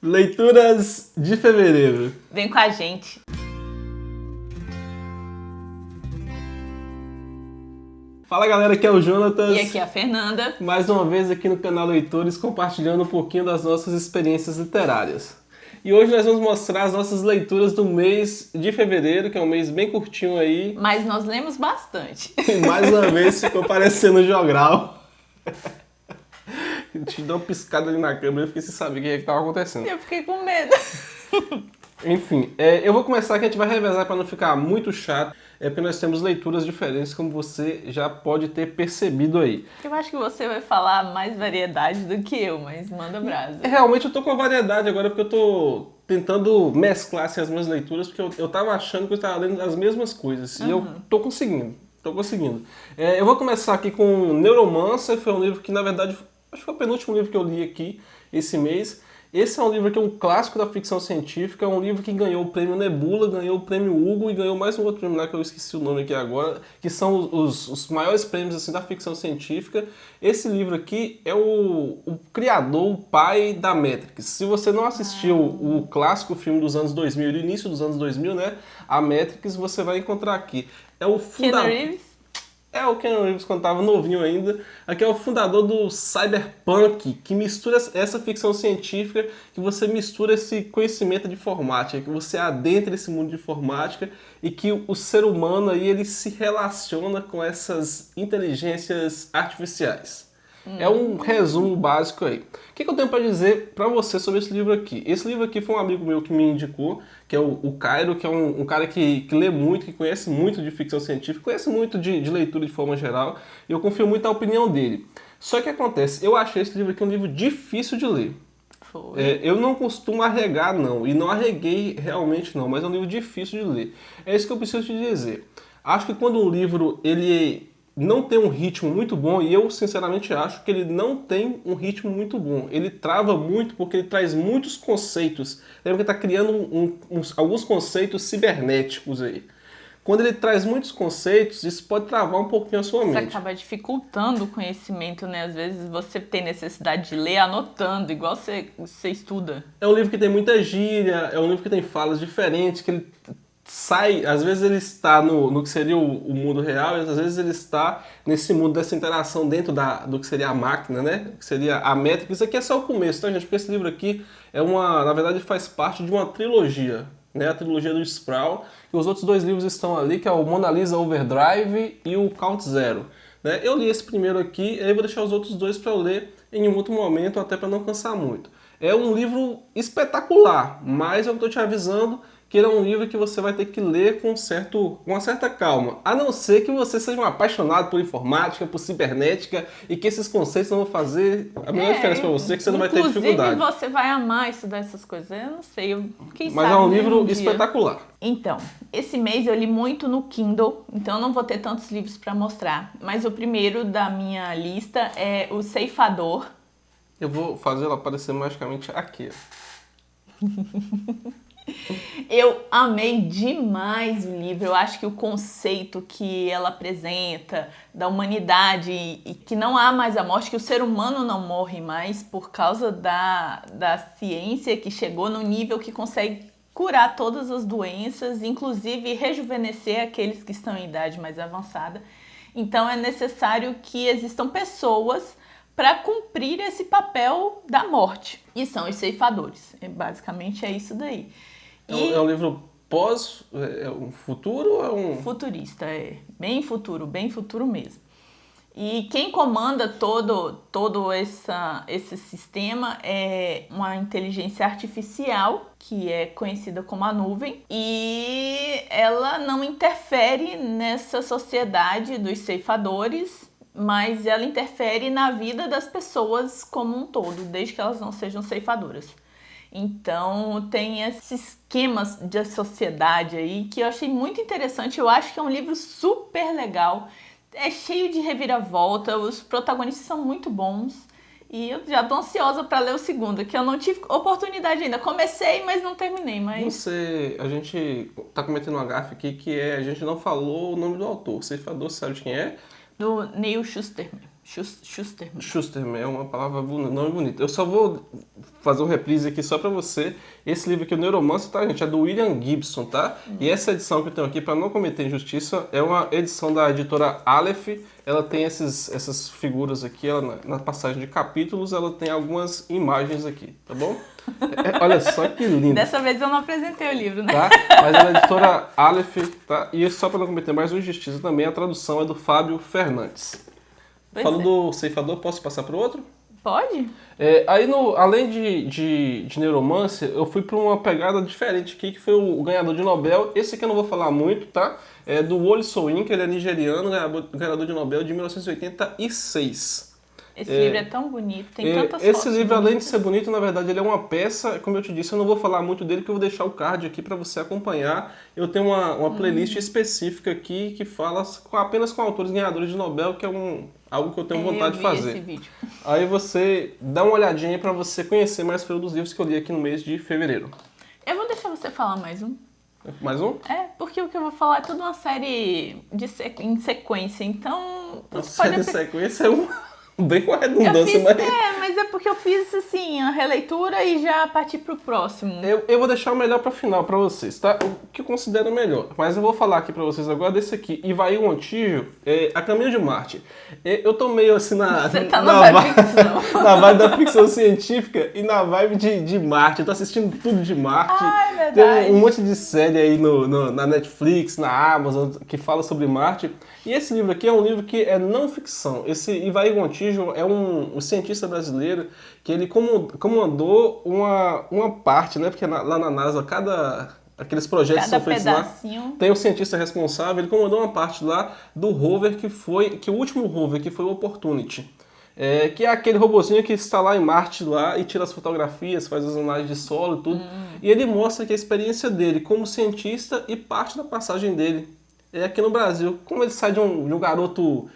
Leituras de fevereiro. Vem com a gente. Fala galera, aqui é o Jonatas. E aqui é a Fernanda. Mais uma vez aqui no canal Leitores, compartilhando um pouquinho das nossas experiências literárias. E hoje nós vamos mostrar as nossas leituras do mês de fevereiro, que é um mês bem curtinho aí. Mas nós lemos bastante. E mais uma vez ficou parecendo jogral. Te dou uma piscada ali na câmera, eu fiquei sem saber o que estava acontecendo. Eu fiquei com medo. Enfim, eu vou começar que a gente vai revezar para não ficar muito chato, porque nós temos leituras diferentes, como você já pode ter percebido aí. Eu acho que você vai falar mais variedade do que eu, mas manda brasa. Realmente eu tô com variedade agora, porque eu tô tentando mesclar assim, as minhas leituras, porque eu tava achando que eu estava lendo as mesmas coisas, e eu tô conseguindo. Eu vou começar aqui com Neuromancer, foi um livro que na verdade, acho que foi o penúltimo livro que eu li aqui esse mês. Esse é um livro que é um clássico da ficção científica, é um livro que ganhou o prêmio Nebula, ganhou o prêmio Hugo e ganhou mais um outro prêmio lá que eu esqueci o nome aqui agora, que são os maiores prêmios assim, da ficção científica. Esse livro aqui é o criador, o pai da Matrix. Se você não assistiu o clássico filme dos anos 2000, do início dos anos 2000, né, a Matrix, você vai encontrar aqui. É o fundador... É o Keanu Reeves quando estava novinho ainda. Aqui é o fundador do Cyberpunk, que mistura essa ficção científica, que você mistura esse conhecimento de informática, que você adentra esse mundo de informática e que o ser humano aí, ele se relaciona com essas inteligências artificiais. É um resumo básico aí. O que eu tenho para dizer para você sobre esse livro aqui? Esse livro aqui foi um amigo meu que me indicou, que é o Cairo, que é um cara que lê muito, que conhece muito de ficção científica, conhece muito de leitura de forma geral, e eu confio muito na opinião dele. Só que acontece, eu achei esse livro aqui um livro difícil de ler. Eu não costumo arregar, não, e não arreguei realmente não, mas é um livro difícil de ler. É isso que eu preciso te dizer. Acho que quando um livro ele não tem um ritmo muito bom, e eu sinceramente acho que ele não tem um ritmo muito bom. Ele trava muito porque ele traz muitos conceitos. Lembra que ele está criando alguns conceitos cibernéticos aí. Quando ele traz muitos conceitos, isso pode travar um pouquinho a sua mente. Isso acaba dificultando o conhecimento, né? Às vezes você tem necessidade de ler anotando, igual você estuda. É um livro que tem muita gíria, é um livro que tem falas diferentes, que ele sai, às vezes ele está no que seria o mundo real, e às vezes ele está nesse mundo dessa interação dentro do que seria a máquina, né? Que seria a Matrix. Isso aqui é só o começo, tá, gente? Porque esse livro aqui na verdade faz parte de uma trilogia, né? A trilogia do Sproul, e os outros dois livros estão ali, que é o Mona Lisa Overdrive e o Count Zero. Né? Eu li esse primeiro aqui, e aí vou deixar os outros dois para eu ler em um outro momento, até para não cansar muito. É um livro espetacular, mas eu estou te avisando que ele é um livro que você vai ter que ler com uma certa calma. A não ser que você seja um apaixonado por informática, por cibernética, e que esses conceitos não vão fazer a menor diferença para você, que você não vai ter dificuldade. Inclusive você vai amar estudar essas coisas. Eu não sei, mas é um livro espetacular. Então, esse mês eu li muito no Kindle, então eu não vou ter tantos livros para mostrar. Mas o primeiro da minha lista é O Ceifador. Eu vou fazer ela aparecer magicamente aqui. Eu amei demais o livro. Eu acho que o conceito que ela apresenta da humanidade e que não há mais a morte, que o ser humano não morre mais por causa da ciência que chegou no nível que consegue curar todas as doenças, inclusive rejuvenescer aqueles que estão em idade mais avançada. Então é necessário que existam pessoas para cumprir esse papel da morte. E são os ceifadores. Basicamente é isso daí. É um livro é um futuro ou é um... Futurista, bem futuro mesmo. E quem comanda todo esse sistema é uma inteligência artificial, que é conhecida como a nuvem, e ela não interfere nessa sociedade dos ceifadores, mas ela interfere na vida das pessoas como um todo, desde que elas não sejam ceifadoras. Então tem esses esquemas de sociedade aí que eu achei muito interessante. Eu acho que é um livro super legal, é cheio de reviravolta, os protagonistas são muito bons e eu já tô ansiosa para ler o segundo, que eu não tive oportunidade ainda. Comecei, mas não terminei. A gente tá cometendo uma gafe aqui, a gente não falou o nome do autor. O ceifador, sabe de quem é? Do Neil Schusterman. Schusterman. Schusterman é uma palavra não é bonita. Eu só vou fazer um reprise aqui só pra você. Esse livro aqui, o Neuromancer, tá, gente? É do William Gibson, tá? E essa edição que eu tenho aqui, pra não cometer injustiça, é uma edição da editora Aleph. Ela tem essas figuras aqui, ela, na passagem de capítulos, ela tem algumas imagens aqui, tá bom? Olha só que lindo. Dessa vez eu não apresentei o livro, né? Tá? Mas ela é editora Aleph, tá? E só pra não cometer mais injustiça também, a tradução é do Fábio Fernandes. Falando do ceifador, posso passar para o outro? Pode? Aí, além de Neuromancer, eu fui para uma pegada diferente aqui, que foi o ganhador de Nobel. Esse aqui eu não vou falar muito, tá? É do Wole Soyinka, ele é nigeriano, ganhador de Nobel de 1986. Esse livro é tão bonito, tem tantas Esse fotos livro, além de bonitas. ser bonito, na verdade, ele é uma peça. Como eu te disse, eu não vou falar muito dele, porque eu vou deixar o card aqui para você acompanhar. Eu tenho uma playlist específica aqui que fala apenas com autores ganhadores de Nobel, que é algo que eu tenho vontade de fazer. Esse vídeo. Aí você dá uma olhadinha para você conhecer mais sobre dos livros que eu li aqui no mês de fevereiro. Eu vou deixar você falar mais um. Mais um? Porque o que eu vou falar é tudo uma série em sequência, então... Uma série em sequência é bem com a redundância, mas é porque eu fiz assim, a releitura e já parti pro próximo. Eu vou deixar o melhor para final para vocês, tá? O que eu considero melhor. Mas eu vou falar aqui para vocês agora desse aqui. Ivaí Montijo, A Caminho de Marte. Eu tô meio assim Você tá na vibe ficção. Na vibe da ficção científica e na vibe de Marte. Eu tô assistindo tudo de Marte. Ah, é verdade. Tem um monte de série aí na Netflix, na Amazon, que fala sobre Marte. E esse livro aqui é um livro que é não ficção. Esse Ivaí Montijo é um cientista brasileiro que ele comandou uma parte, né? Porque lá na NASA, aqueles projetos que são feitos pedacinho. lá, tem um cientista responsável. Ele comandou uma parte lá do rover que o último rover, que foi o Opportunity. Que é aquele robozinho que está lá em Marte lá e tira as fotografias, faz as análises de solo e tudo. E ele mostra que a experiência dele como cientista e parte da passagem dele aqui no Brasil. Como ele sai de um garoto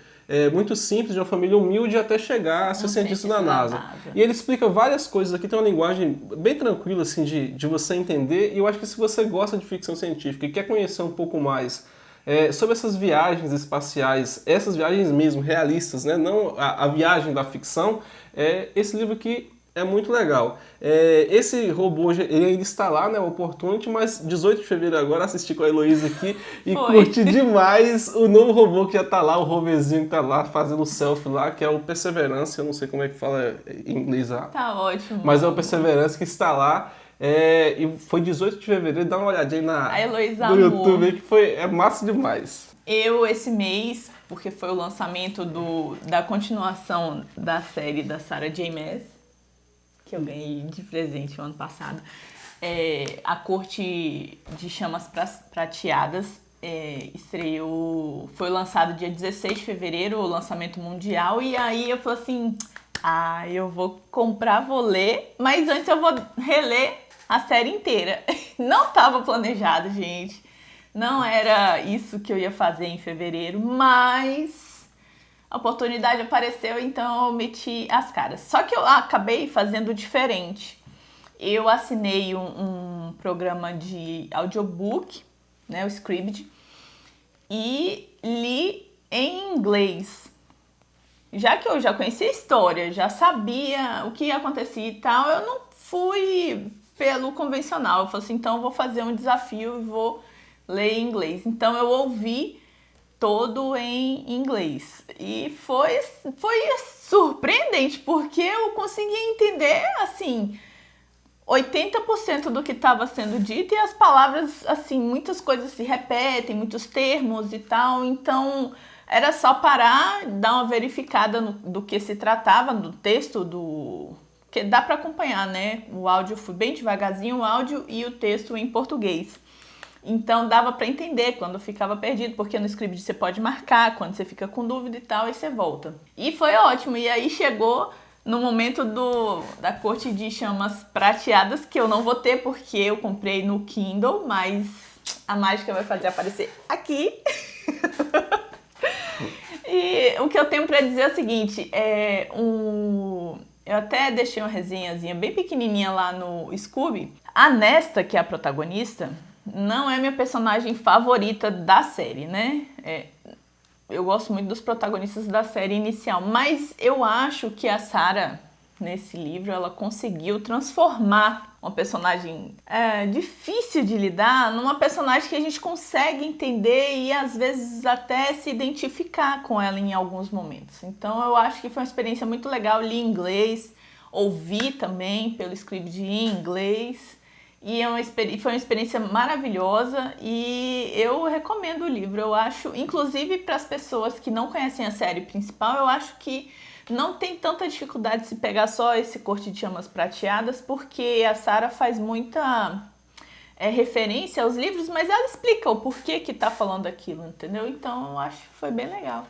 muito simples, de uma família humilde, até chegar a ser cientista da NASA. E ele explica várias coisas aqui, tem uma linguagem bem tranquila assim, de você entender. E eu acho que se você gosta de ficção científica e quer conhecer um pouco mais sobre essas viagens espaciais, essas viagens mesmo, realistas, né? Não a viagem da ficção, esse livro aqui é muito legal. Esse robô, ele ainda está lá, né, o Opportunity, mas 18 de fevereiro agora assisti com a Heloísa aqui e curti demais o novo robô que já está lá, o roverzinho que está lá fazendo selfie lá, que é o Perseverance, eu não sei como é que fala em inglês lá. Tá ótimo. Mas é o Perseverance que está lá. E foi 18 de fevereiro, dá uma olhadinha no YouTube que é massa demais. Esse mês, porque foi o lançamento da continuação da série da Sarah J. Maas, que eu ganhei de presente no ano passado, A Corte de Chamas Prateadas, foi lançado dia 16 de fevereiro, o lançamento mundial, e aí eu falei assim, eu vou comprar, vou ler, mas antes eu vou reler a série inteira. Não estava planejado, gente, não era isso que eu ia fazer em fevereiro, mas a oportunidade apareceu, então eu meti as caras. Só que eu acabei fazendo diferente. Eu assinei um programa de audiobook, né, o Scribd, e li em inglês. Já que eu já conhecia a história, já sabia o que acontecia e tal, eu não fui pelo convencional. Eu falei assim, então eu vou fazer um desafio e vou ler em inglês. Então eu ouvi todo em inglês. E foi surpreendente, porque eu consegui entender, assim, 80% do que estava sendo dito, e as palavras, assim, muitas coisas se repetem, muitos termos e tal, então era só parar, dar uma verificada do que se tratava, do texto, que dá para acompanhar, né? O áudio foi bem devagarzinho, o áudio e o texto em português. Então dava para entender quando ficava perdido, porque no Scribd você pode marcar quando você fica com dúvida e tal, aí você volta. E foi ótimo, e aí chegou no momento da Corte de Chamas Prateadas, que eu não vou ter porque eu comprei no Kindle, mas a mágica vai fazer aparecer aqui. E o que eu tenho para dizer é o seguinte, eu até deixei uma resenhazinha bem pequenininha lá no Scooby. A Nesta, que é a protagonista, não é minha personagem favorita da série, né? eu gosto muito dos protagonistas da série inicial, mas eu acho que a Sarah, nesse livro, ela conseguiu transformar uma personagem difícil de lidar numa personagem que a gente consegue entender e às vezes até se identificar com ela em alguns momentos. Então eu acho que foi uma experiência muito legal, li em inglês, ouvi também pelo script em inglês e foi uma experiência maravilhosa e eu recomendo o livro. Eu acho, inclusive para as pessoas que não conhecem a série principal, eu acho que não tem tanta dificuldade de se pegar só esse Corte de Chamas Prateadas, porque a Sarah faz muita referência aos livros, mas ela explica o porquê que tá falando aquilo, entendeu? Então eu acho que foi bem legal.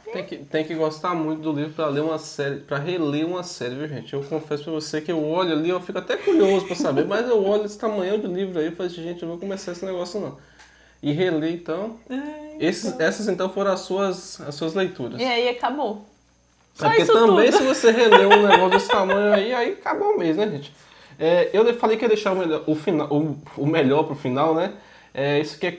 Tem que gostar muito do livro para ler uma série, para reler uma série, viu, gente? Eu confesso para você que eu olho ali, eu fico até curioso para saber, mas eu olho esse tamanho de livro aí e falo, gente, eu vou começar esse negócio não. E reler, então. Essas então foram as suas leituras. E aí acabou. Porque também tudo. Se você reler um negócio desse tamanho aí acabou mesmo, né, gente? Eu falei que ia deixar o melhor pro final, né? Isso aqui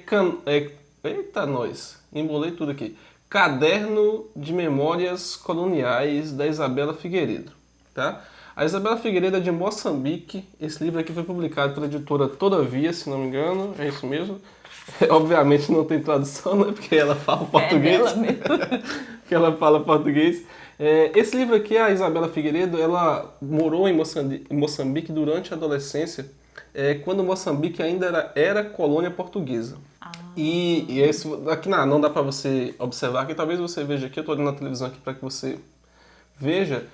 eita, nós! Embolei tudo aqui. Caderno de Memórias Coloniais, da Isabela Figueiredo, tá? A Isabela Figueiredo é de Moçambique. Esse livro aqui foi publicado pela editora Todavia, se não me engano. É isso mesmo. Obviamente não tem tradução, né? Porque ela fala português. Dela mesmo. Porque ela fala português. Esse livro aqui, a Isabela Figueiredo, ela morou em Moçambique durante a adolescência, quando Moçambique ainda era colônia portuguesa. E esse aqui não dá para você observar, aqui talvez você veja aqui, eu estou olhando na televisão aqui para que você veja,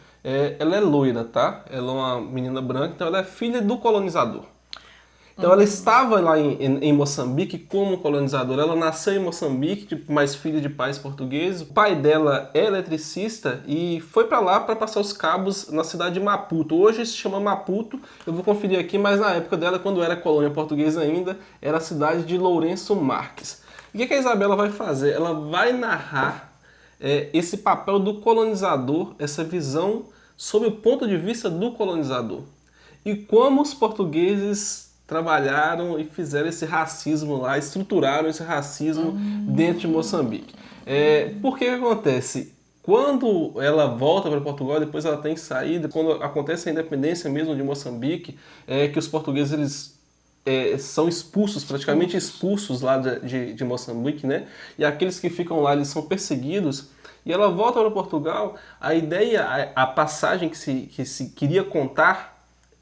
ela é loira, tá? Ela é uma menina branca, então ela é filha do colonizador. Então ela estava lá em Moçambique como colonizadora. Ela nasceu em Moçambique, mas filha de pais portugueses. O pai dela é eletricista e foi para lá para passar os cabos na cidade de Maputo. Hoje se chama Maputo, eu vou conferir aqui, mas na época dela, quando era colônia portuguesa ainda, era a cidade de Lourenço Marques. E o que a Isabela vai fazer? Ela vai narrar esse papel do colonizador, essa visão sob o ponto de vista do colonizador. E como os portugueses trabalharam e fizeram esse racismo lá, estruturaram esse racismo dentro de Moçambique. Por que acontece? Quando ela volta para Portugal, depois ela tem que sair, quando acontece a independência mesmo de Moçambique, que os portugueses eles são expulsos, praticamente expulsos lá de Moçambique, né? E aqueles que ficam lá, eles são perseguidos. E ela volta para Portugal, a ideia, a passagem que se queria contar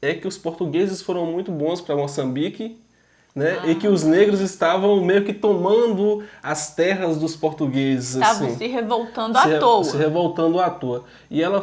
é que os portugueses foram muito bons para Moçambique, né? E que os negros estavam meio que tomando as terras dos portugueses. Estavam assim, se revoltando à toa. Se revoltando à toa. E ela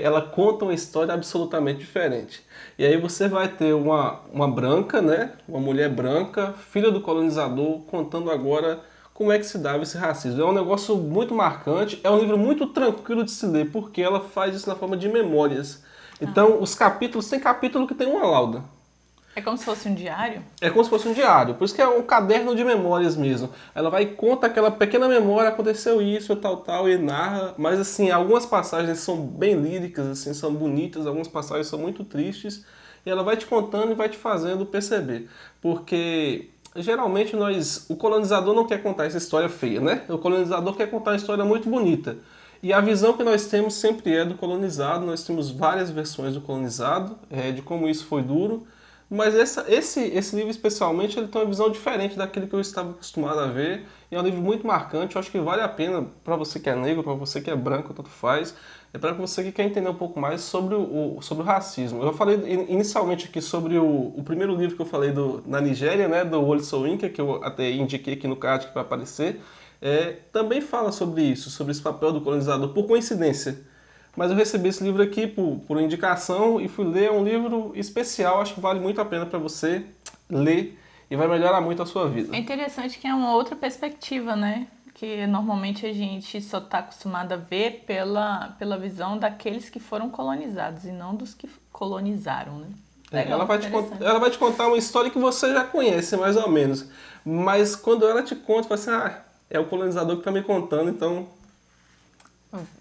ela conta uma história absolutamente diferente. E aí você vai ter uma branca, né? Uma mulher branca, filha do colonizador, contando agora como é que se dava esse racismo. É um negócio muito marcante, é um livro muito tranquilo de se ler, porque ela faz isso na forma de memórias. Então, os capítulos, tem capítulo que tem uma lauda. É como se fosse um diário? É como se fosse um diário, por isso que é um caderno de memórias mesmo. Ela vai e conta aquela pequena memória, aconteceu isso, tal, e narra. Mas assim, algumas passagens são bem líricas, assim, são bonitas, algumas passagens são muito tristes. E ela vai te contando e vai te fazendo perceber. Porque geralmente o colonizador não quer contar essa história feia, né? O colonizador quer contar uma história muito bonita. E a visão que nós temos sempre é do colonizado, nós temos várias versões do colonizado, de como isso foi duro, mas esse livro especialmente ele tem uma visão diferente daquele que eu estava acostumado a ver, e é um livro muito marcante, eu acho que vale a pena para você que é negro, para você que é branco, tanto faz, para você que quer entender um pouco mais sobre o racismo. Eu falei inicialmente aqui sobre o primeiro livro que eu falei na Nigéria, né, do Wole Soyinka, que eu até indiquei aqui no card que vai aparecer, também fala sobre isso, sobre esse papel do colonizador, por coincidência. Mas eu recebi esse livro aqui por indicação e fui ler, é um livro especial, acho que vale muito a pena para você ler e vai melhorar muito a sua vida. É interessante que é uma outra perspectiva, né? Que normalmente a gente só está acostumado a ver pela visão daqueles que foram colonizados e não dos que colonizaram, né? Ela vai te contar uma história que você já conhece, mais ou menos. Mas quando ela te conta, você fala assim, é o colonizador que está me contando, então...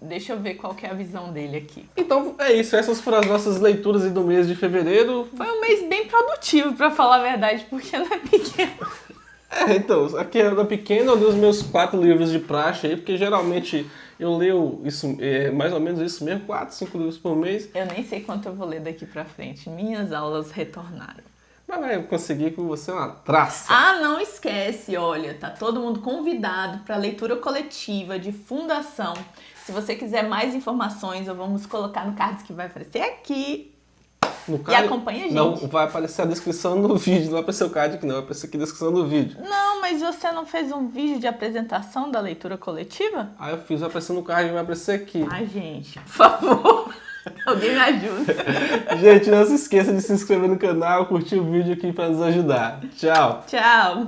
Deixa eu ver qual que é a visão dele aqui. Então é isso, essas foram as nossas leituras do mês de fevereiro. Foi um mês bem produtivo, para falar a verdade, porque não é pequeno. Então, aqui era pequeno, eu li os meus 4 livros de praxe aí, porque geralmente eu leio isso, mais ou menos isso mesmo, 4, 5 livros por mês. Eu nem sei quanto eu vou ler daqui pra frente. Minhas aulas retornaram. Mas vai conseguir com você uma traça. Ah, não esquece, olha, tá todo mundo convidado para leitura coletiva de Fundação. Se você quiser mais informações, vamos colocar no card que vai aparecer aqui. No card, e acompanha a gente. Não, vai aparecer a descrição do vídeo, não vai aparecer o card aqui não, vai aparecer aqui a descrição do vídeo. Não, mas você não fez um vídeo de apresentação da leitura coletiva? Aí eu fiz, vai aparecer no card, vai aparecer aqui. Ai, gente, por favor, alguém me ajuda. Gente, não se esqueça de se inscrever no canal, curtir o vídeo aqui para nos ajudar. Tchau! Tchau!